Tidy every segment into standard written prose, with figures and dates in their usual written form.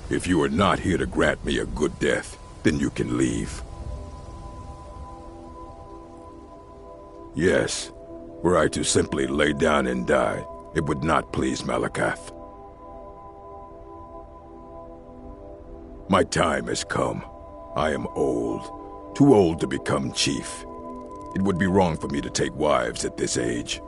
If you are not here to grant me a good death, then you can leave. Yes, were I to simply lay down and die, it would not please Malakath. My time has come. I am old, too old to become chief. It would be wrong for me to take wives at this age,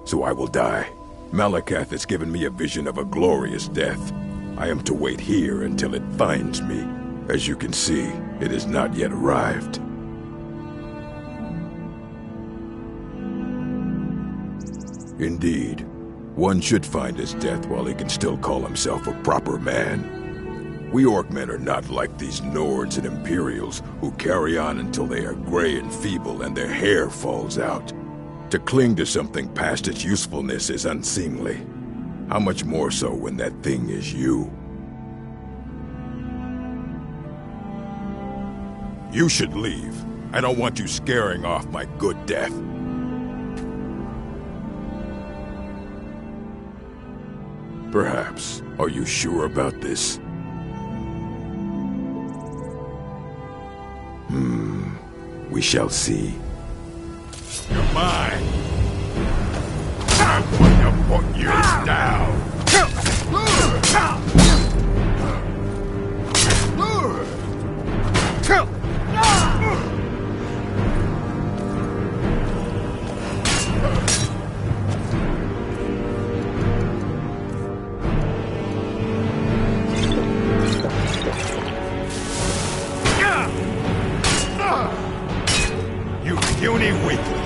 so I will die. Malakath has given me a vision of a glorious death. I am to wait here until it finds me. As you can see, it has not yet arrived. Indeed, one should find his death while he can still call himself a proper man. We Orcmen are not like these Nords and Imperials who carry on until they are gray and feeble and their hair falls out. To cling to something past its usefulness is unseemly. How much more so when that thing is you? You should leave. I don't want you scaring off my good death. Perhaps. Are you sure about this? We shall see. You're mine! I'm going to put you down! You puny weakling!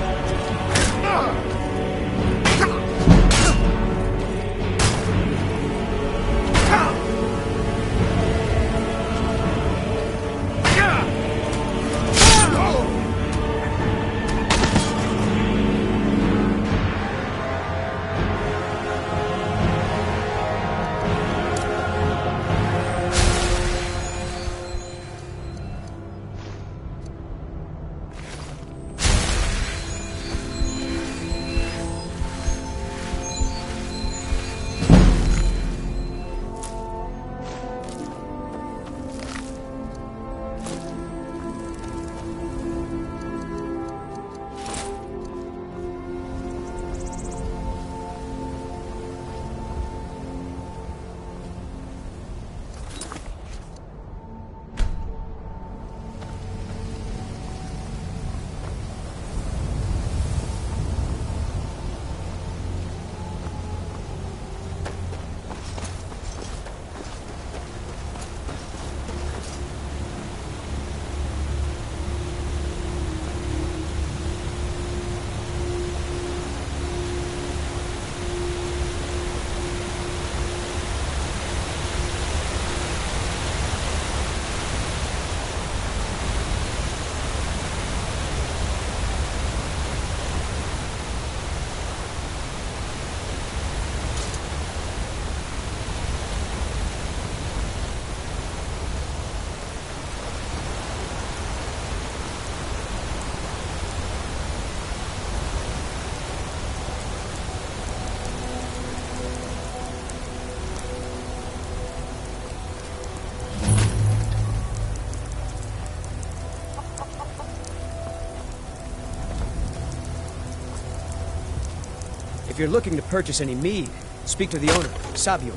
If you're looking to purchase any mead, speak to the owner, Sabio.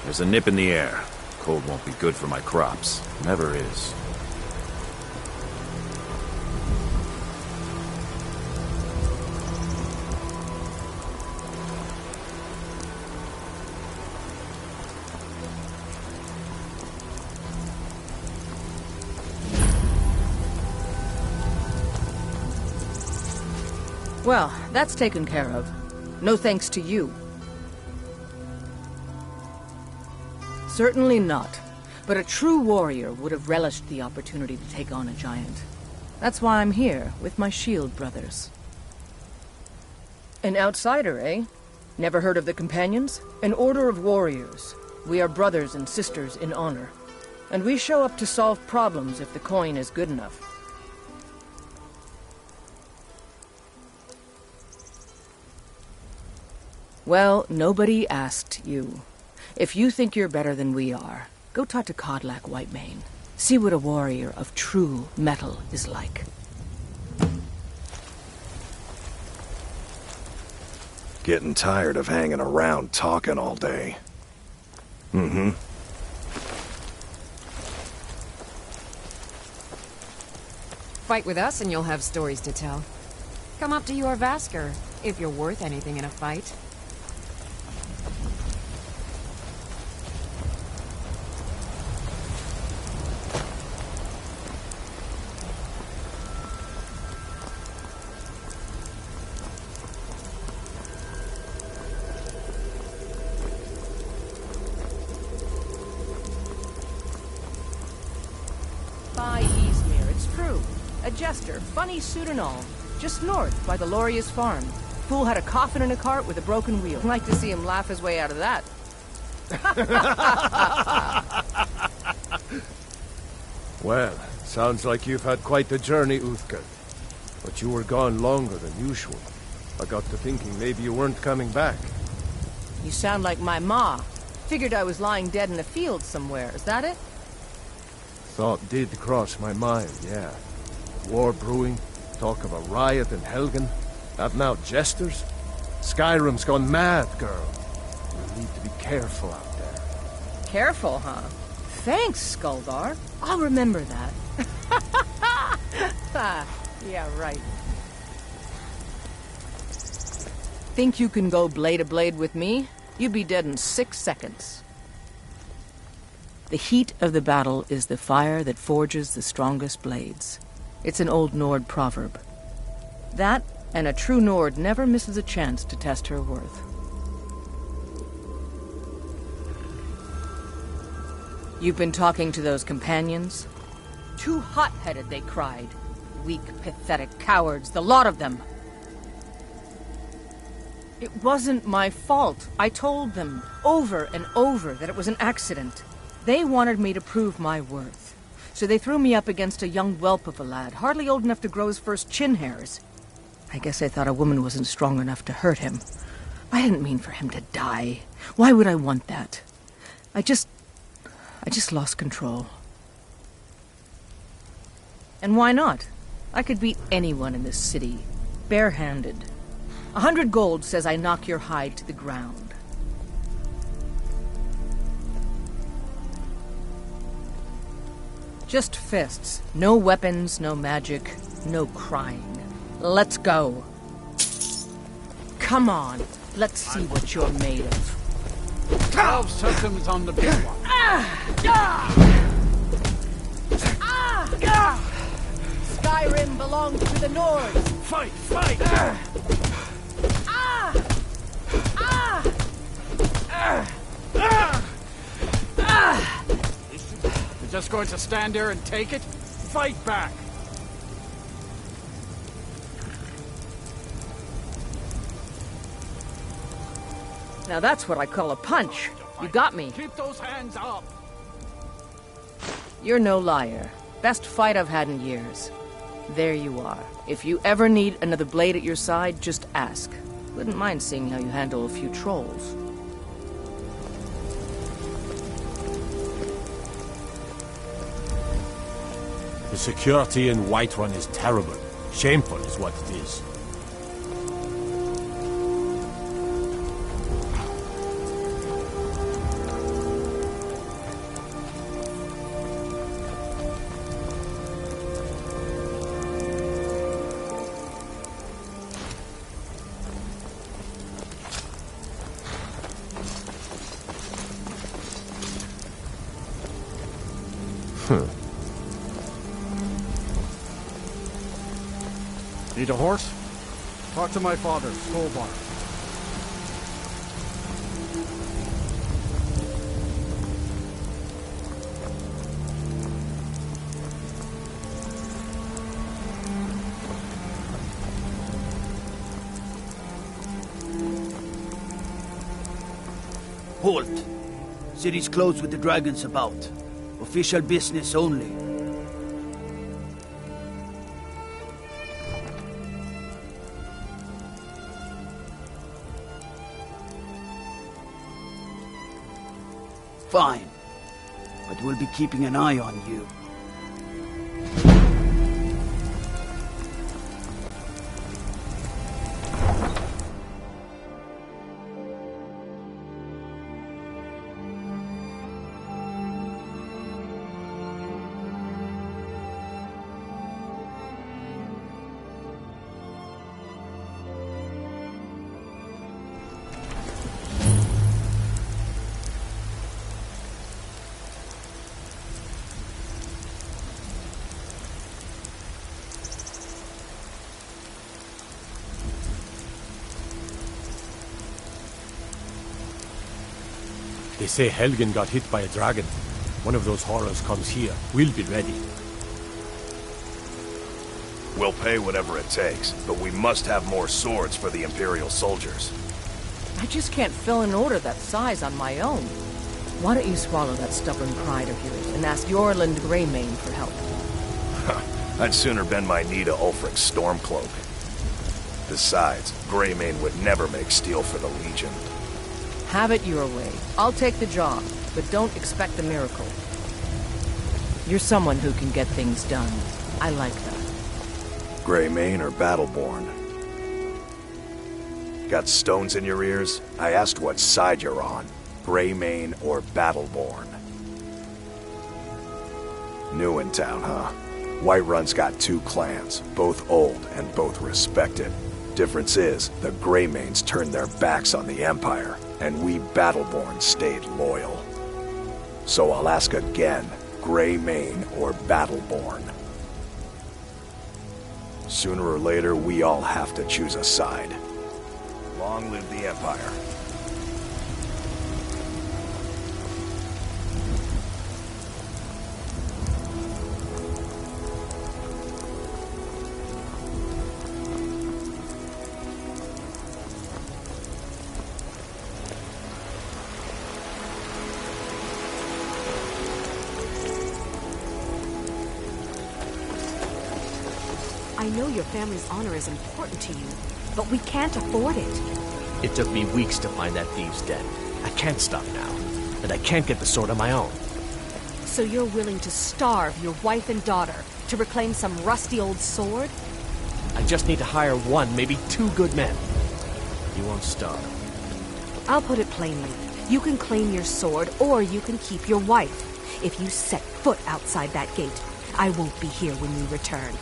There's a nip in the air. Cold won't be good for my crops. Never is. Well, that's taken care of. No thanks to you. Certainly not. But a true warrior would have relished the opportunity to take on a giant. That's why I'm here, with my shield brothers. An outsider, eh? Never heard of the Companions? An order of warriors. We are brothers and sisters in honor. And we show up to solve problems if the coin is good enough. Well, nobody asked you. If you think you're better than we are, go talk to Codlac Whitemane. See what a warrior of true metal is like. Getting tired of hanging around talking all day. Mm-hmm. Fight with us and you'll have stories to tell. Come up to your Vasker, if you're worth anything in a fight. A jester, funny suit and all. Just north, by the Lauria's farm. Fool had a coffin in a cart with a broken wheel. I'd like to see him laugh his way out of that. Well, sounds like you've had quite the journey, Uthgar. But you were gone longer than usual. I got to thinking maybe you weren't coming back. You sound like my ma. Figured I was lying dead in a field somewhere. Is that it? Thought did cross my mind, yeah. War brewing, talk of a riot in Helgen, that now jesters. Skyrim's gone mad, girl. You need to be careful out there. Careful, huh? Thanks, Skuldar. I'll remember that. Yeah, right. Think you can go blade to blade with me? You'd be dead in 6 seconds. The heat of the battle is the fire that forges the strongest blades. It's an old Nord proverb. That, and a true Nord never misses a chance to test her worth. You've been talking to those companions? Too hot-headed, they cried. Weak, pathetic cowards, the lot of them. It wasn't my fault. I told them over and over that it was an accident. They wanted me to prove my worth. So they threw me up against a young whelp of a lad, hardly old enough to grow his first chin hairs. I guess I thought a woman wasn't strong enough to hurt him. I didn't mean for him to die. Why would I want that? I just lost control. And why not? I could beat anyone in this city, barehanded. 100 gold says I knock your hide to the ground. Just fists. No weapons, no magic, no crying. Let's go. Come on, let's see what you're made of. 12 systems on the big one. Skyrim belongs to the Nords. Fight, fight! You're just going to stand there and take it? Fight back! Now that's what I call a punch. You got me. Keep those hands up! You're no liar. Best fight I've had in years. There you are. If you ever need another blade at your side, just ask. Wouldn't mind seeing how you handle a few trolls. The security in Whiterun is terrible. Shameful is what it is. Need a horse? Talk to my father, Skullbar. Halt! City's closed with the dragons about. Official business only. Fine. But we'll be keeping an eye on you. They say Helgen got hit by a dragon. One of those horrors comes here. We'll be ready. We'll pay whatever it takes, but we must have more swords for the Imperial soldiers. I just can't fill an order that size on my own. Why don't you swallow that stubborn pride of yours and ask Yorland Greymane for help? I'd sooner bend my knee to Ulfric's Stormcloak. Besides, Greymane would never make steel for the Legion. Have it your way. I'll take the job, but don't expect a miracle. You're someone who can get things done. I like that. Greymane or Battleborn? Got stones in your ears? I asked what side you're on. Greymane or Battleborn? New in town, huh? Whiterun's got two clans, both old and both respected. Difference is, the Greymanes turned their backs on the Empire, and we Battleborn stayed loyal. So I'll ask again, Greymane or Battleborn? Sooner or later, we all have to choose a side. Long live the Empire. I know your family's honor is important to you, but we can't afford it. It took me weeks to find that thieves' den. I can't stop now, and I can't get the sword on my own. So you're willing to starve your wife and daughter to reclaim some rusty old sword? I just need to hire one, maybe two good men. You won't starve. I'll put it plainly. You can claim your sword, or you can keep your wife. If you set foot outside that gate, I won't be here when you return.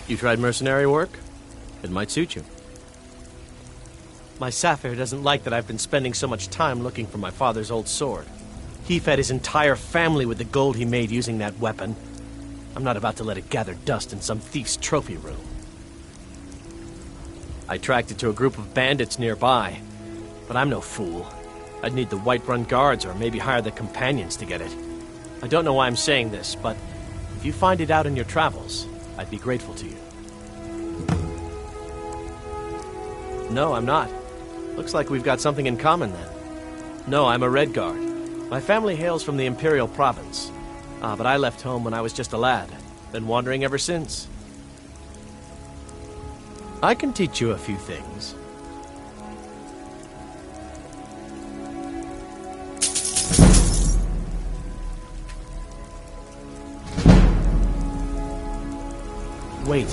You tried mercenary work? It might suit you. My Sapphire doesn't like that I've been spending so much time looking for my father's old sword. He fed his entire family with the gold he made using that weapon. I'm not about to let it gather dust in some thief's trophy room. I tracked it to a group of bandits nearby, but I'm no fool. I'd need the Whiterun guards or maybe hire the companions to get it. I don't know why I'm saying this, but if you find it out in your travels, I'd be grateful to you. No, I'm not. Looks like we've got something in common then. No, I'm a Red Guard. My family hails from the Imperial Province. But I left home when I was just a lad. Been wandering ever since. I can teach you a few things. Wait,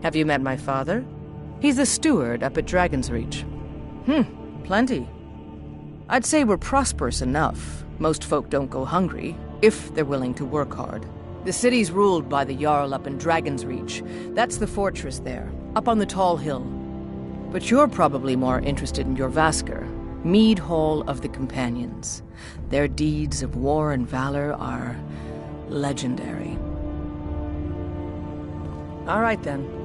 Have you met my father? He's the steward up at Dragon's Reach. Plenty. I'd say we're prosperous enough. Most folk don't go hungry, if they're willing to work hard. The city's ruled by the Jarl up in Dragon's Reach. That's the fortress there, up on the tall hill. But you're probably more interested in your Vasker, Mead Hall of the Companions. Their deeds of war and valor are legendary. All right, then.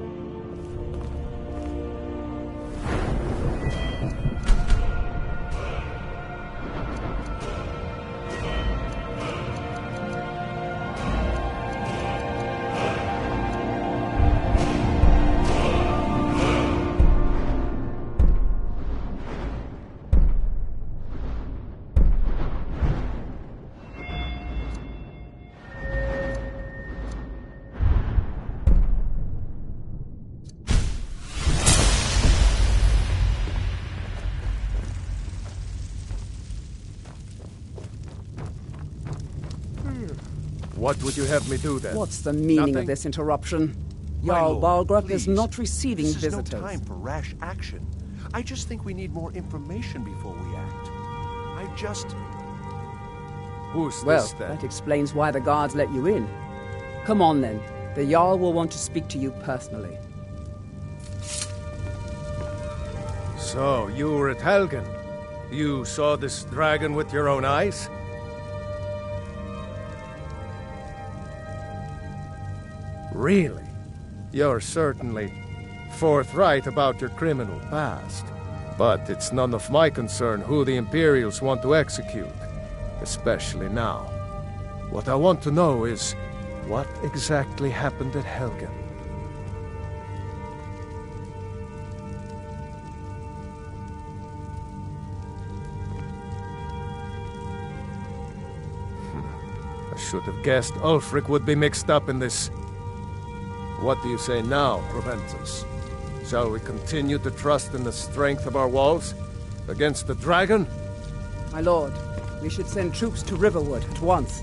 What would you have me do then? What's the meaning Nothing? of this interruption? My Jarl lord, Balgruuf is please. not receiving This is visitors. no time for rash action. I just think we need more information before we act. Who's Well, this then? that explains why the guards let you in. Come on then. The Jarl will want to speak to you personally. So, you were at Helgen. You saw this dragon with your own eyes? Really? You're certainly forthright about your criminal past. But it's none of my concern who the Imperials want to execute, especially now. What I want to know is, what exactly happened at Helgen? I should have guessed Ulfric would be mixed up in this. What do you say now, Proventus? Shall we continue to trust in the strength of our walls against the dragon? My lord, we should send troops to Riverwood at once.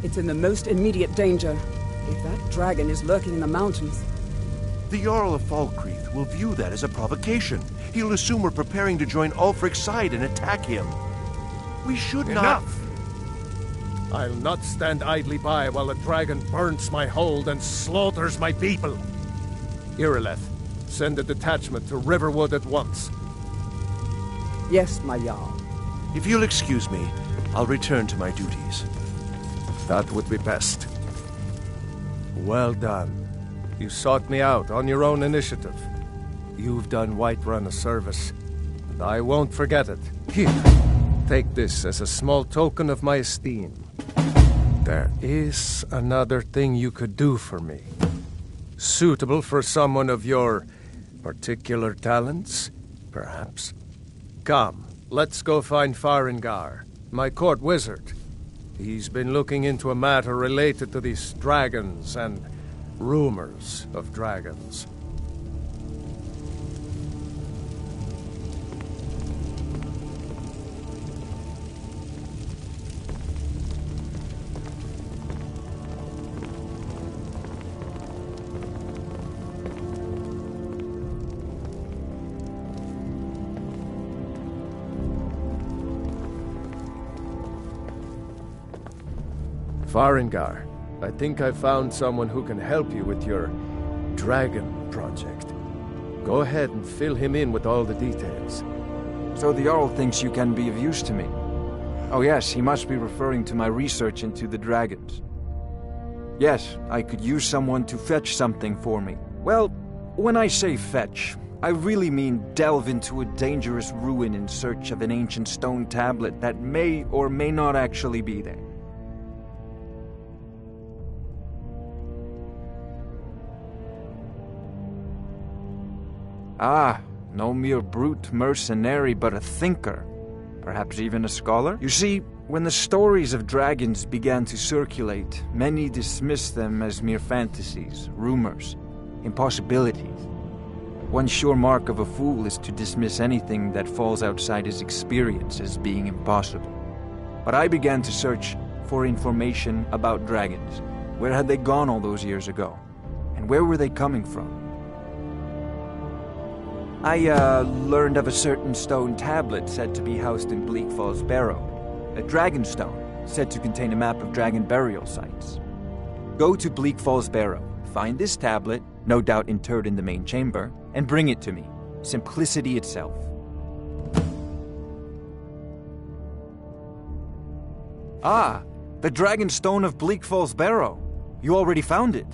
It's in the most immediate danger. If that dragon is lurking in the mountains... The Jarl of Falkreath will view that as a provocation. He'll assume we're preparing to join Ulfric's side and attack him. We should not... Enough! I'll not stand idly by while the dragon burns my hold and slaughters my people. Irileth, send a detachment to Riverwood at once. Yes, my Jarl. If you'll excuse me, I'll return to my duties. That would be best. Well done. You sought me out on your own initiative. You've done Whiterun a service, and I won't forget it. Here, take this as a small token of my esteem. There is another thing you could do for me. Suitable for someone of your particular talents, perhaps. Come, let's go find Farengar, my court wizard. He's been looking into a matter related to these dragons and rumors of dragons. Farengar, I think I found someone who can help you with your dragon project. Go ahead and fill him in with all the details. So the Jarl thinks you can be of use to me. Oh yes, he must be referring to my research into the dragons. Yes, I could use someone to fetch something for me. Well, when I say fetch, I really mean delve into a dangerous ruin in search of an ancient stone tablet that may or may not actually be there. Ah, no mere brute mercenary, but a thinker. Perhaps even a scholar? You see, when the stories of dragons began to circulate, many dismissed them as mere fantasies, rumors, impossibilities. One sure mark of a fool is to dismiss anything that falls outside his experience as being impossible. But I began to search for information about dragons. Where had they gone all those years ago? And where were they coming from? I learned of a certain stone tablet said to be housed in Bleak Falls Barrow. A dragon stone said to contain a map of dragon burial sites. Go to Bleak Falls Barrow, find this tablet, no doubt interred in the main chamber, and bring it to me. Simplicity itself. Ah, the dragon stone of Bleak Falls Barrow. You already found it.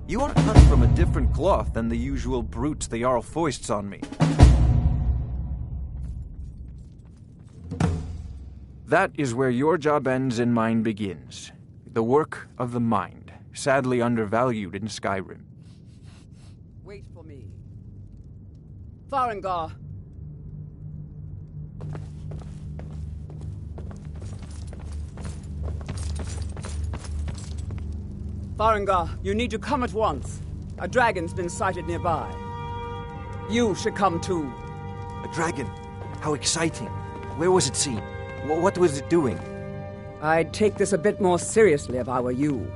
You are cut from a different cloth than the usual brutes the Jarl foists on me. That is where your job ends and mine begins. The work of the mind, sadly undervalued in Skyrim. Wait for me. Farengar. Farengar, you need to come at once. A dragon's been sighted nearby. You should come too. A dragon? How exciting. Where was it seen? What was it doing? I'd take this a bit more seriously if I were you.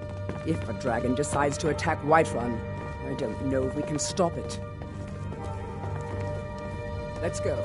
If a dragon decides to attack Whiterun, I don't know if we can stop it. Let's go.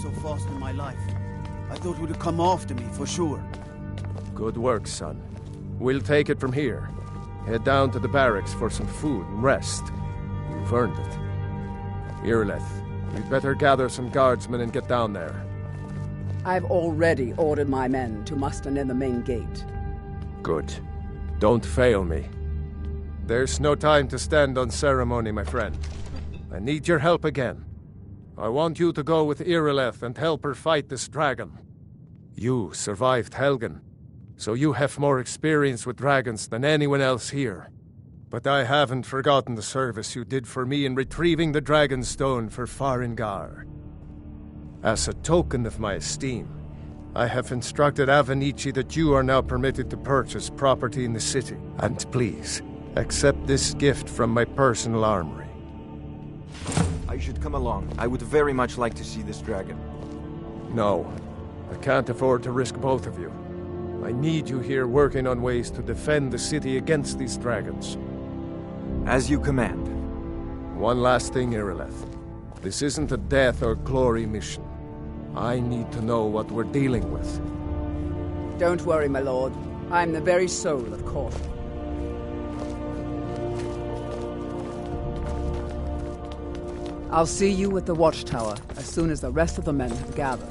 So fast in my life. I thought you'd come after me, for sure. Good work, son. We'll take it from here. Head down to the barracks for some food and rest. You've earned it. Irileth, you'd better gather some guardsmen and get down there. I've already ordered my men to muster near the main gate. Good. Don't fail me. There's no time to stand on ceremony, my friend. I need your help again. I want you to go with Irileth and help her fight this dragon. You survived Helgen, so you have more experience with dragons than anyone else here. But I haven't forgotten the service you did for me in retrieving the dragon stone for Farengar. As a token of my esteem, I have instructed Avenici that you are now permitted to purchase property in the city. And please, accept this gift from my personal armory. I should come along. I would very much like to see this dragon. No. I can't afford to risk both of you. I need you here working on ways to defend the city against these dragons. As you command. One last thing, Irileth. This isn't a death or glory mission. I need to know what we're dealing with. Don't worry, my lord. I'm the very soul of caution. I'll see you at the watchtower as soon as the rest of the men have gathered.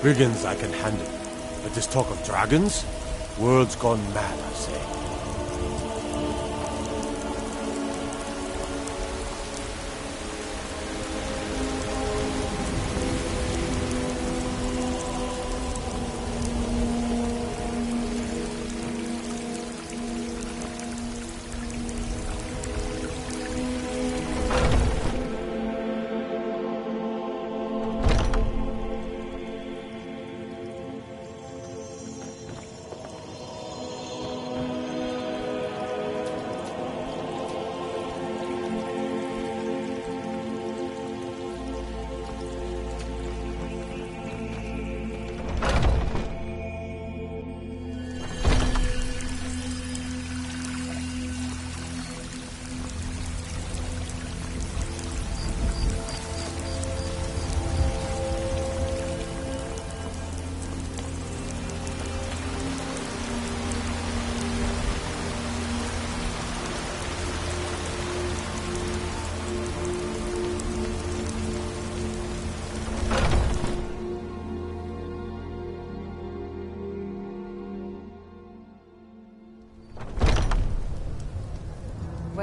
Brigands I can handle, but this talk of dragons? World's gone mad, I say.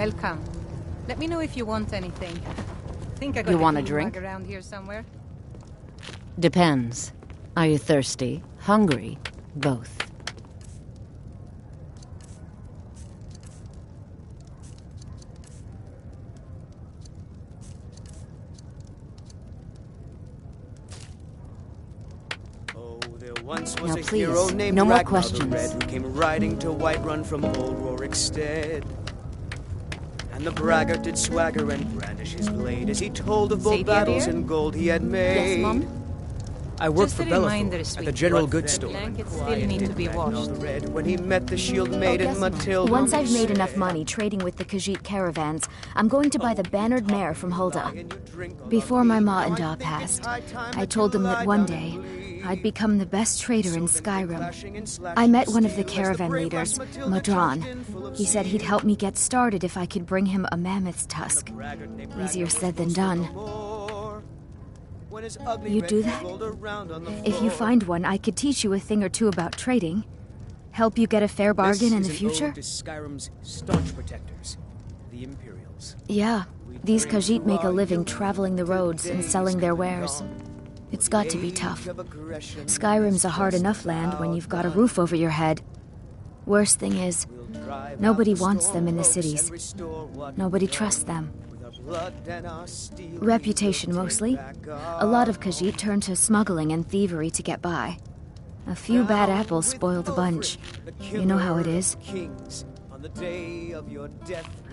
Welcome. Let me know if you want anything. Think I got You want a bean drink? bag around here somewhere? Depends. Are you thirsty? Hungry? Both. Once was Now, a please, hero named no more Ragnar the questions. Red, who came riding to Whiterun from old Rorikstead. And the braggart did swagger and brandish his blade as he told of bold Sadie, battles dear? and gold he had made. Yes, Mom? I work Just for a Bellathor reminder, at the sweetie. general What goods the store. blankets still need to be washed. When he met the shield maiden Matilda. Once I've made enough money trading with the Khajiit caravans, I'm going to buy the bannered mare from Hulda. Before my ma and Da passed, I told them that one day I'd become the best trader in Skyrim. I met one of the caravan leaders, Madron. He said he'd help me get started if I could bring him a mammoth's tusk. Easier said than done. You do that? If you find one, I could teach you a thing or two about trading. Help you get a fair bargain in the future? Skyrim's staunch protectors, the Imperials. Yeah, these Khajiit make a living traveling the roads and selling their wares. It's got to be tough. Skyrim's a hard enough land when you've got a roof over your head. Worst thing is, nobody wants them in the cities. Nobody trusts them. Reputation, mostly. A lot of Khajiit turn to smuggling and thievery to get by. A few bad apples spoil the bunch. You know how it is.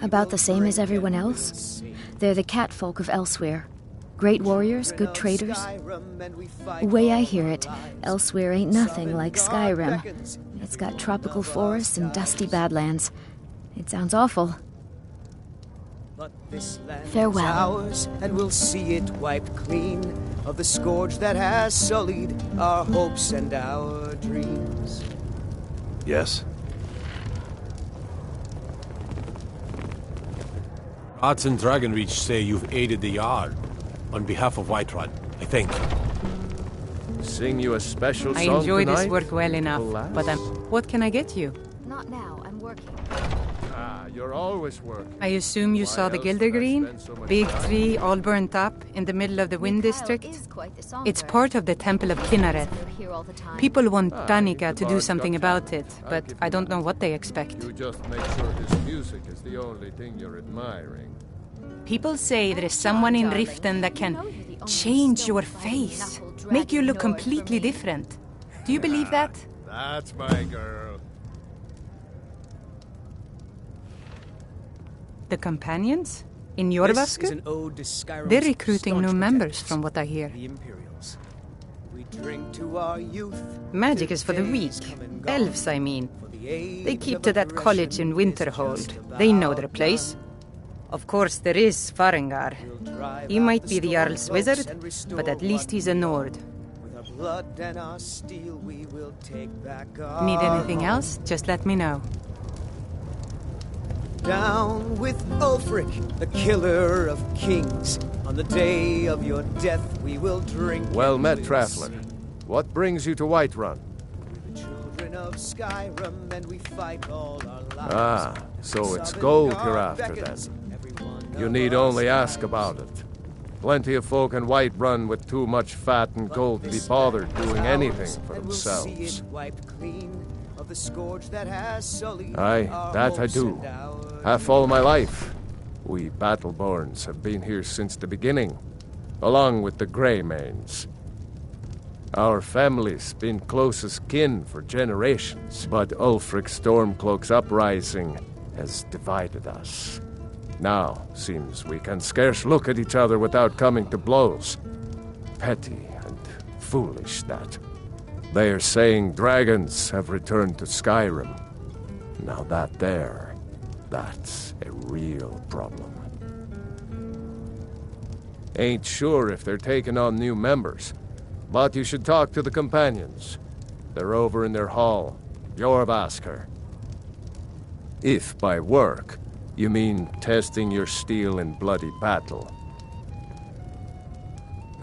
About the same as everyone else. They're the catfolk of Elsewhere. Great warriors, good traders. Way I hear it, Elsewhere ain't nothing like Skyrim. It's got tropical forests and dusty badlands. It sounds awful. Farewell. Ours, and we'll see it wiped clean of the scourge that has sullied our hopes and our dreams. Yes? Rats and Dragonreach say you've aided the Jarl on behalf of Whiterun, I think. Sing you a special I song enjoy tonight? this work well enough, but what can I get you? Not now, I'm working. You're always working. I assume you saw the Gildergreen? Big tree, all burnt up, in the middle of the Wind District? It's part of the Temple of Kinnareth. People want Danica to do something about it, but I don't know what they expect. You just make sure his music is the only thing you're admiring. People say there is someone in Riften that can change your face, make you look completely different. Do you believe that? That's my girl. The companions? In Jorvaskr? They're recruiting new members, from what I hear. Magic is for the weak. Elves, I mean. They keep to that college in Winterhold. They know their place. Of course, there is Farengar. He might be the Jarl's wizard, but at least he's a Nord. Need anything else? Just let me know. Down with Ulfric, the killer of kings. On the day of your death, we will drink. Well met, Traveler. What brings you to Whiterun? Children of Skyrim, and we fight all our lives. Ah, so it's gold you're after then. You need only ask about it. Plenty of folk in Whiterun with too much fat and gold to be bothered doing anything for themselves. Aye, that I do. Half all my life. We Battleborns have been here since the beginning, along with the Greymanes. Our family's been close as kin for generations, but Ulfric Stormcloak's uprising has divided us. Now, seems we can scarce look at each other without coming to blows. Petty and foolish, that. They are saying dragons have returned to Skyrim. Now that's a real problem. Ain't sure if they're taking on new members, but you should talk to the companions. They're over in their hall, Jorvaskr. If by work, you mean testing your steel in bloody battle.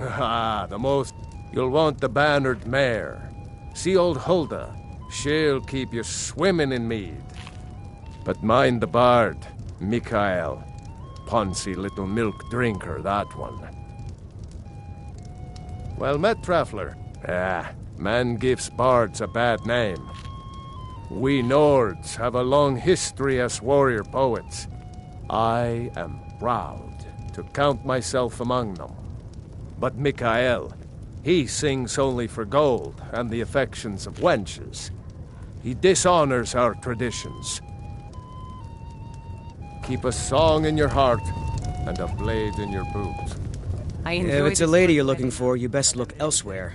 Ah, the most... You'll want the bannered mare. See old Hulda. She'll keep you swimming in mead. But mind the bard. Mikhael. Poncy little milk drinker, that one. Well met, traveler. Man gives bards a bad name. We Nords have a long history as warrior poets. I am proud to count myself among them. But Mikhael, he sings only for gold and the affections of wenches. He dishonors our traditions. Keep a song in your heart and a blade in your boot. If it's a lady you're looking for, you best look elsewhere.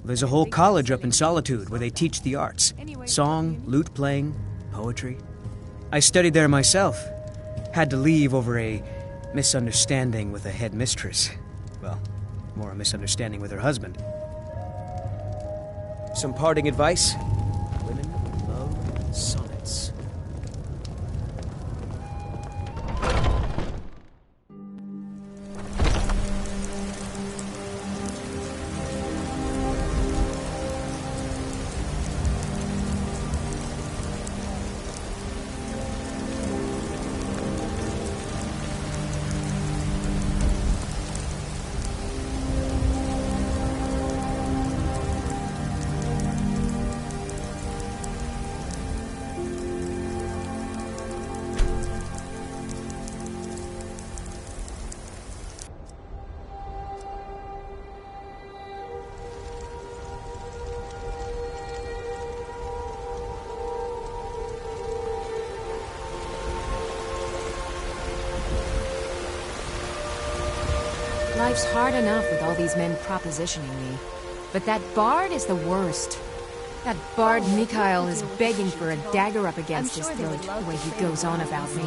There's a whole college up in Solitude where they teach the arts. Song, lute playing, poetry. I studied there myself. Had to leave over a misunderstanding with a head mistress. Well, more a misunderstanding with her husband. Some parting advice? Women love sonnets. Life's hard enough with all these men propositioning me. But that bard is the worst. That bard Mikhael is begging for a dagger up against his throat, the way he goes on about me.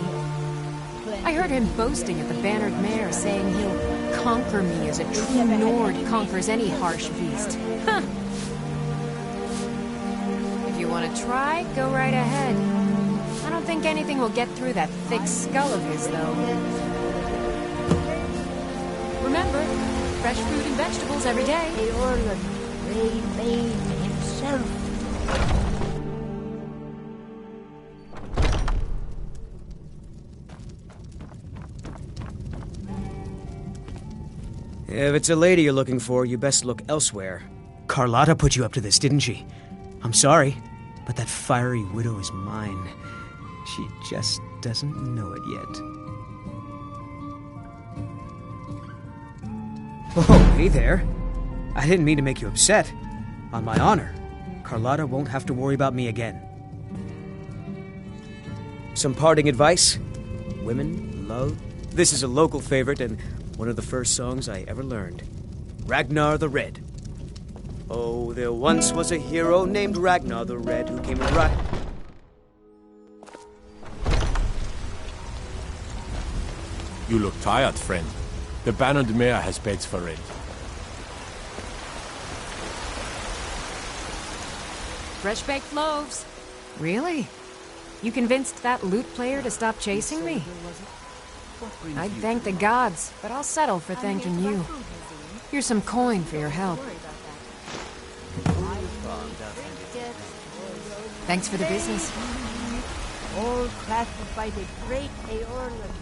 I heard him boasting at the Bannered Mare, saying he'll conquer me as a true Nord conquers any harsh beast. Huh. If you want to try, go right ahead. I don't think anything will get through that thick skull of his, though. Remember, fresh fruit and vegetables every day. Eorlund, made himself. If it's a lady you're looking for, you best look elsewhere. Carlotta put you up to this, didn't she? I'm sorry, but that fiery widow is mine. She just doesn't know it yet. Oh, hey there. I didn't mean to make you upset. On my honor, Carlotta won't have to worry about me again. Some parting advice? Women love... This is a local favorite and one of the first songs I ever learned. Ragnar the Red. Oh, there once was a hero named Ragnar the Red who came right... You look tired, friend. The Bannered Mare has beds for rent. Fresh-baked loaves. Really? You convinced that lute player to stop chasing me? I'd thank the gods, but I'll settle for thanking you. Here's some coin for your help. Thanks for the business. All crafted by the great Eorlund.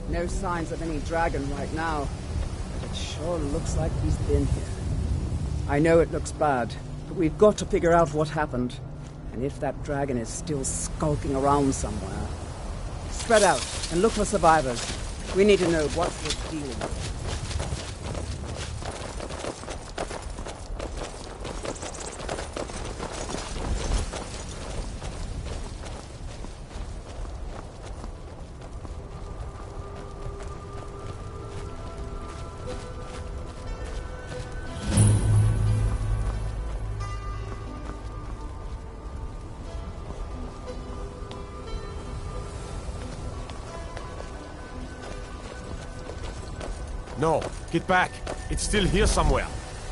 No signs of any dragon right now, but it sure looks like he's been here. I know it looks bad, but we've got to figure out what happened. And if that dragon is still skulking around somewhere, Spread out and look for survivors. We need to know what we're dealing with. No, get back. It's still here somewhere.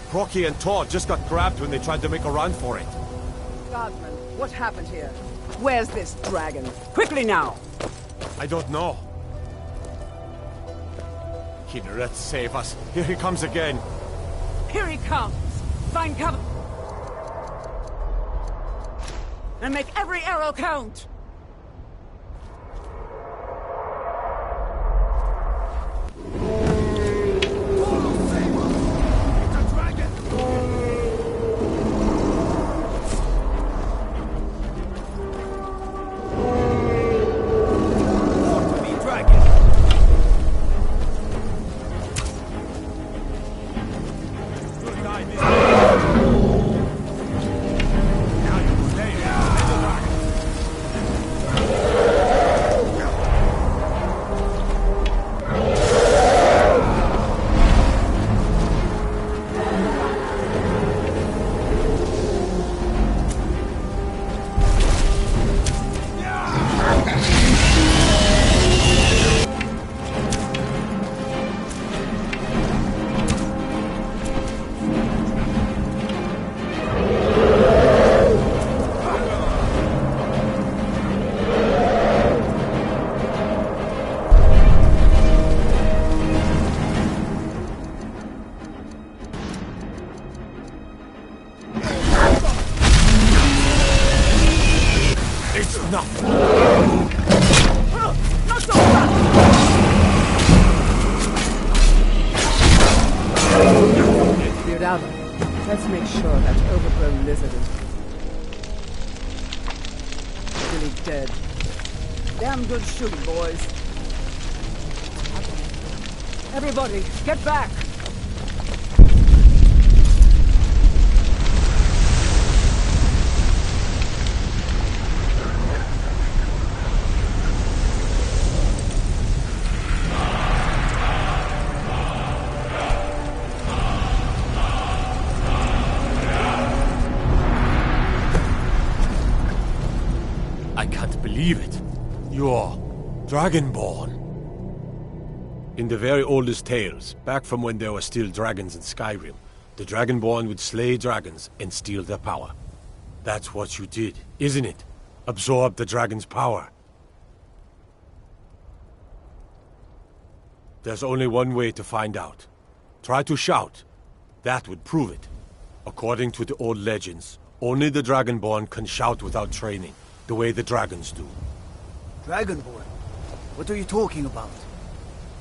Crocky and Todd just got grabbed when they tried to make a run for it. Guardsman, what happened here? Where's this dragon? Quickly now! I don't know. Kynareth, save us. Here he comes again. Here he comes! Find cover! And make every arrow count! Let's make sure that overgrown lizard is really dead. Damn good shooting, boys. Everybody, get back! Believe it. You're Dragonborn. In the very oldest tales, back from when there were still dragons in Skyrim, the Dragonborn would slay dragons and steal their power. That's what you did, isn't it? Absorb the dragon's power. There's only one way to find out. Try to shout. That would prove it. According to the old legends, only the Dragonborn can shout without training, the way the dragons do. Dragonborn? What are you talking about?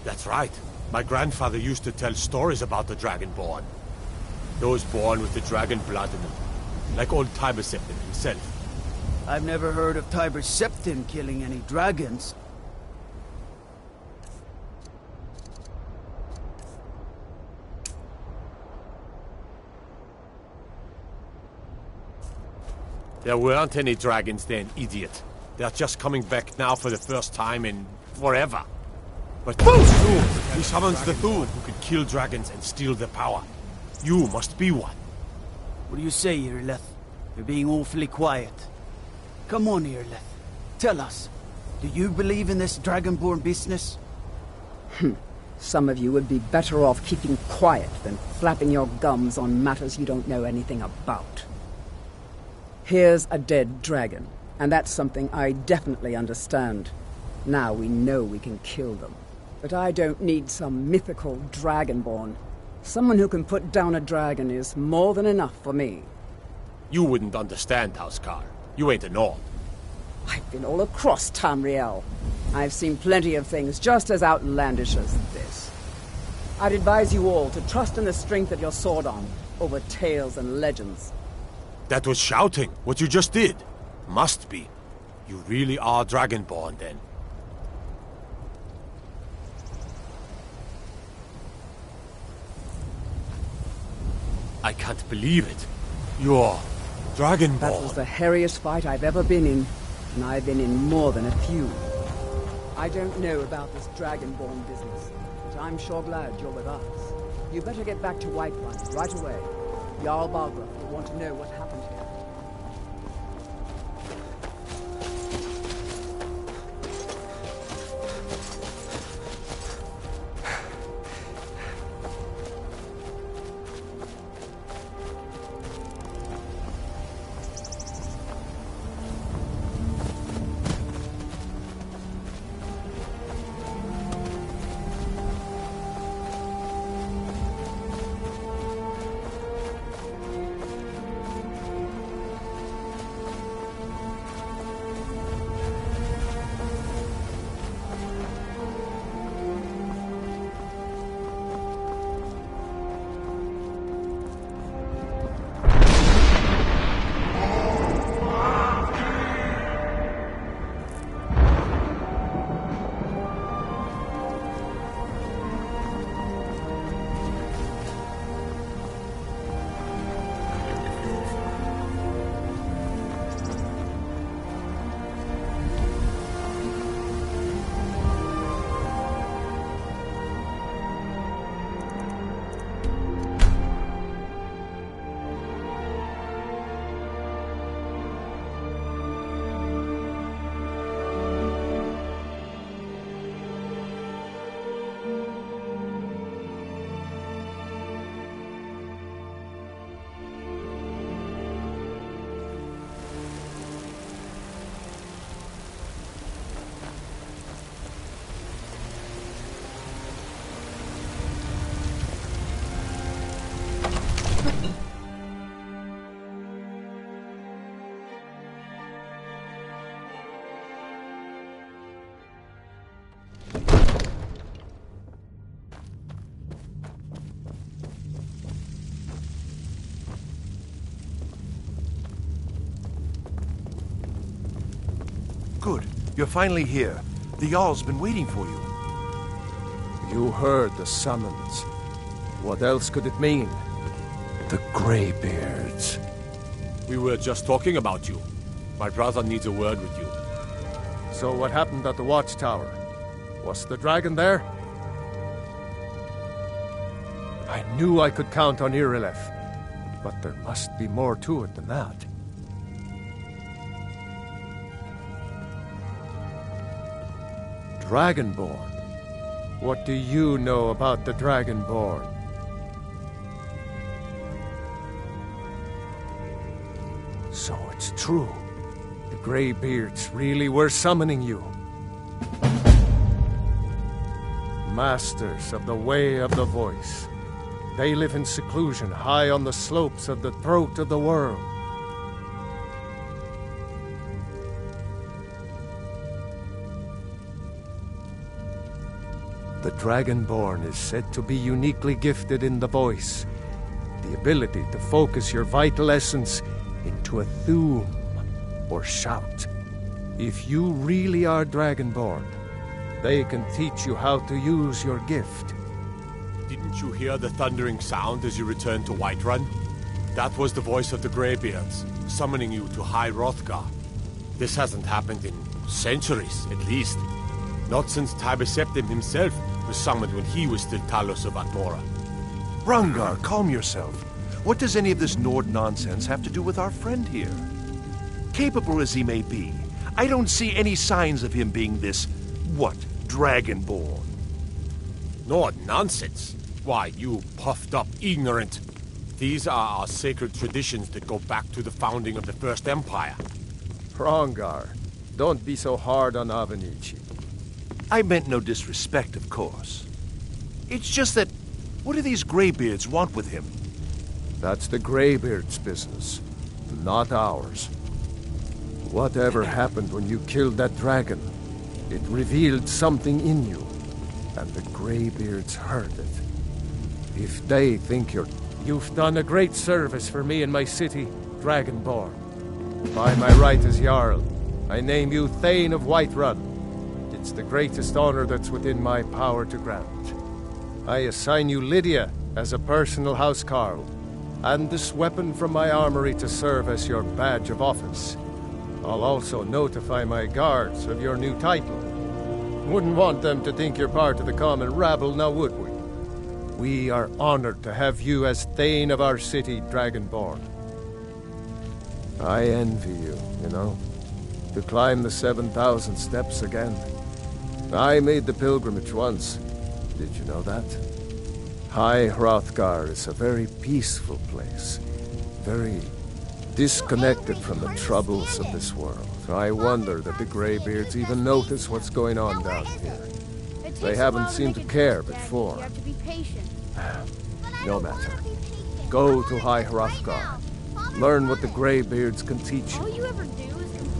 That's right. My grandfather used to tell stories about the Dragonborn. Those born with the dragon blood in them. Like old Tiber Septim himself. I've never heard of Tiber Septim killing any dragons. There weren't any dragons then, idiot. They're just coming back now for the first time in forever. But soon, he summons the Thun who can kill dragons and steal their power. You must be one. What do you say, Irleth? You're being awfully quiet. Come on, Irleth. Tell us. Do you believe in this Dragonborn business? Some of you would be better off keeping quiet than flapping your gums on matters you don't know anything about. Here's a dead dragon, and that's something I definitely understand. Now we know we can kill them. But I don't need some mythical Dragonborn. Someone who can put down a dragon is more than enough for me. You wouldn't understand, Housecarl. You ain't a Nord. I've been all across Tamriel. I've seen plenty of things just as outlandish as this. I'd advise you all to trust in the strength of your sword arm over tales and legends. That was shouting, what you just did. Must be. You really are Dragonborn, then. I can't believe it. You're Dragonborn. That was the hairiest fight I've ever been in, and I've been in more than a few. I don't know about this Dragonborn business, but I'm sure glad you're with us. You better get back to Whiterun right away. Jarl Balgruuf will want to know what happened here. Good. You're finally here. The Jarl's been waiting for you. You heard the summons. What else could it mean? The Greybeards. We were just talking about you. My brother needs a word with you. So what happened at the watchtower? Was the dragon there? I knew I could count on Irileth, but there must be more to it than that. Dragonborn? What do you know about the Dragonborn? So it's true. The Greybeards really were summoning you. Masters of the Way of the Voice. They live in seclusion high on the slopes of the throat of the world. The Dragonborn is said to be uniquely gifted in the voice, the ability to focus your vital essence into a thum, or shout. If you really are Dragonborn, they can teach you how to use your gift. Didn't you hear the thundering sound as you returned to Whiterun? That was the voice of the Greybeards, summoning you to High Hrothgar. This hasn't happened in centuries, at least. Not since Tiber Septim himself was summoned when he was still Talos of Atmora. Hrongar, calm yourself. What does any of this Nord nonsense have to do with our friend here? Capable as he may be, I don't see any signs of him being this, Dragonborn. Nord nonsense? Why, you puffed up ignorant. These are our sacred traditions that go back to the founding of the First Empire. Hrongar, don't be so hard on Avenici. I meant no disrespect, of course. It's just that, what do these Greybeards want with him? That's the Greybeards' business, not ours. Whatever happened when you killed that dragon, it revealed something in you, and the Greybeards heard it. If they think you've done a great service for me and my city, Dragonborn. By my right as Jarl, I name you Thane of Whiterun. It's the greatest honor that's within my power to grant. I assign you Lydia as a personal housecarl. and this weapon from my armory to serve as your badge of office. I'll also notify my guards of your new title. Wouldn't want them to think you're part of the common rabble, now would we? We are honored to have you as Thane of our city, Dragonborn. I envy you, you know, to climb the 7,000 steps again. I made the pilgrimage once. Did you know that? High Hrothgar is a very peaceful place. Very disconnected from the troubles of this world. I wonder that the Greybeards even notice what's going on down here. They haven't seemed to care before. No matter. Go to High Hrothgar. Learn what the Greybeards can teach you.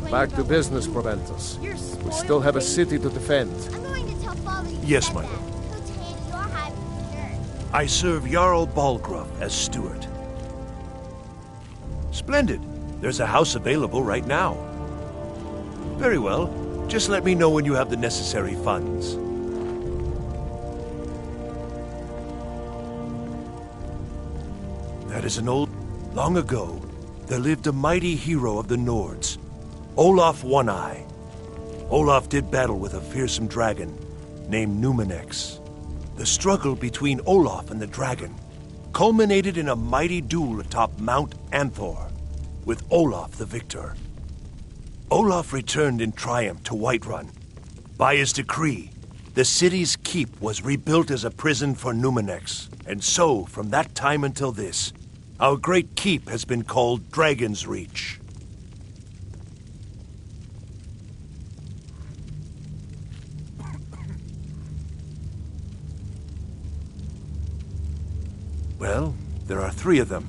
Back to business, Proventus. We still have a city to defend. Yes, my lord. I serve Jarl Balgruuf as steward. Splendid. There's a house available right now. Very well. Just let me know when you have the necessary funds. That is an old... Long ago, there lived a mighty hero of the Nords, Olaf One-Eye. Olaf did battle with a fearsome dragon named Numenex. The struggle between Olaf and the dragon culminated in a mighty duel atop Mount Anthor, with Olaf the victor. Olaf returned in triumph to Whiterun. By his decree, the city's keep was rebuilt as a prison for Numenex, and so, from that time until this, our great keep has been called Dragon's Reach. Well, there are 3 of them,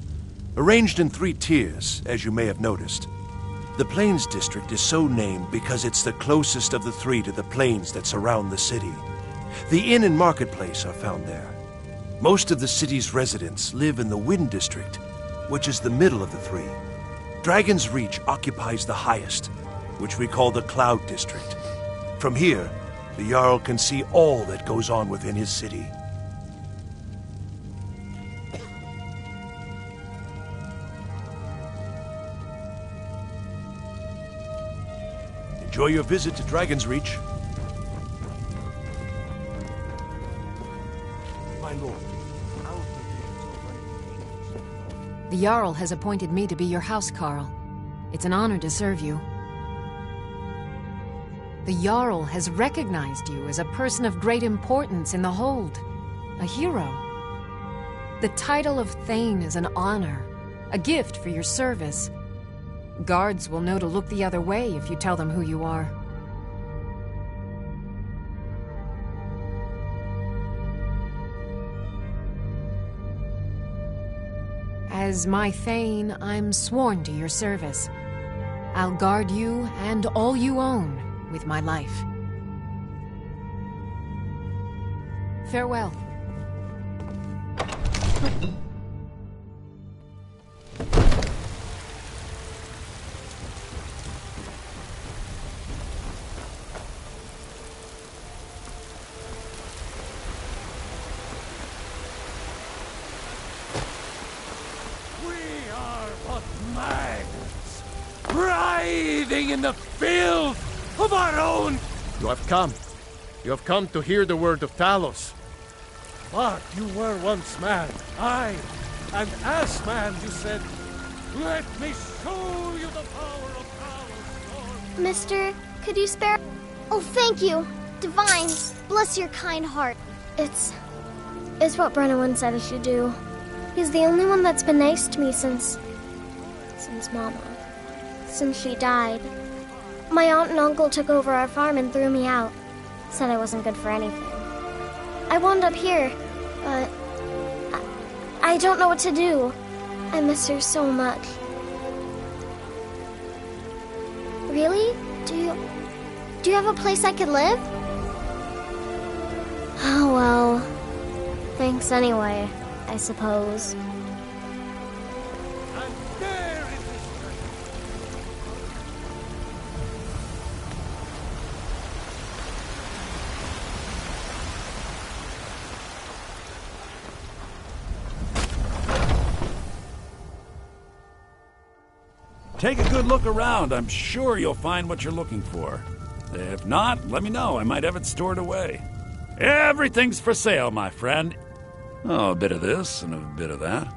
arranged in 3 tiers, as you may have noticed. The Plains District is so named because it's the closest of the 3 to the plains that surround the city. The inn and marketplace are found there. Most of the city's residents live in the Wind District, which is the middle of the 3. Dragon's Reach occupies the highest, which we call the Cloud District. From here, the Jarl can see all that goes on within his city. Enjoy your visit to Dragon's Reach. My lord. The Jarl has appointed me to be your housecarl. It's an honor to serve you. The Jarl has recognized you as a person of great importance in the Hold. A hero. The title of Thane is an honor, a gift for your service. Guards will know to look the other way if you tell them who you are. As my Thane, I'm sworn to your service. I'll guard you and all you own with my life. Farewell. In the filth of our own... You have come. You have come to hear the word of Talos. But you were once man, aye. And as man you said, let me show you the power of Talos. Mister, could you spare... Oh, thank you. Divine, bless your kind heart. It's what Brennan said I should do. He's the only one that's been nice to me since Mama. Since she died. My aunt and uncle took over our farm and threw me out. Said I wasn't good for anything. I wound up here, but I don't know what to do. I miss her so much. Really? Do you have a place I could live? Oh, well. Thanks anyway, I suppose. Take a good look around. I'm sure you'll find what you're looking for. If not, let me know. I might have it stored away. Everything's for sale, my friend. Oh, a bit of this and a bit of that.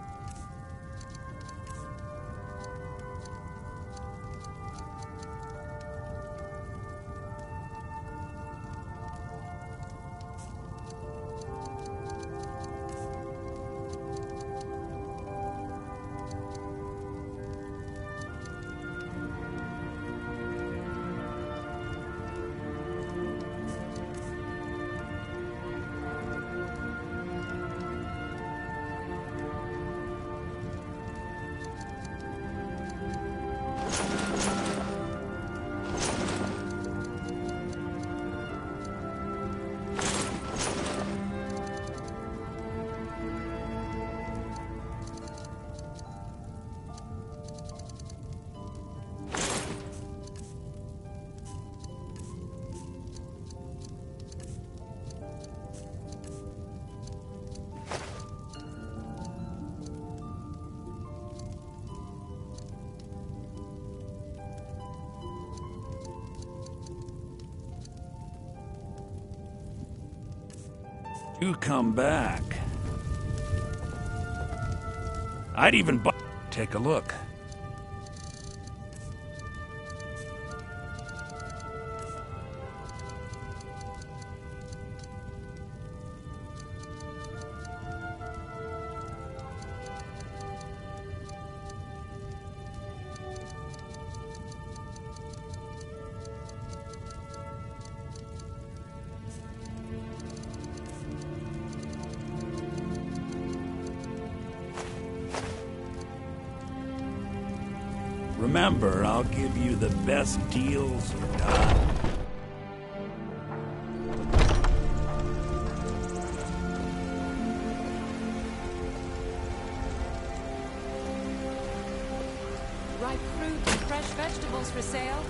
You come back. I'd even take a look. Remember, I'll give you the best deals done. Ripe fruit and fresh vegetables for sale.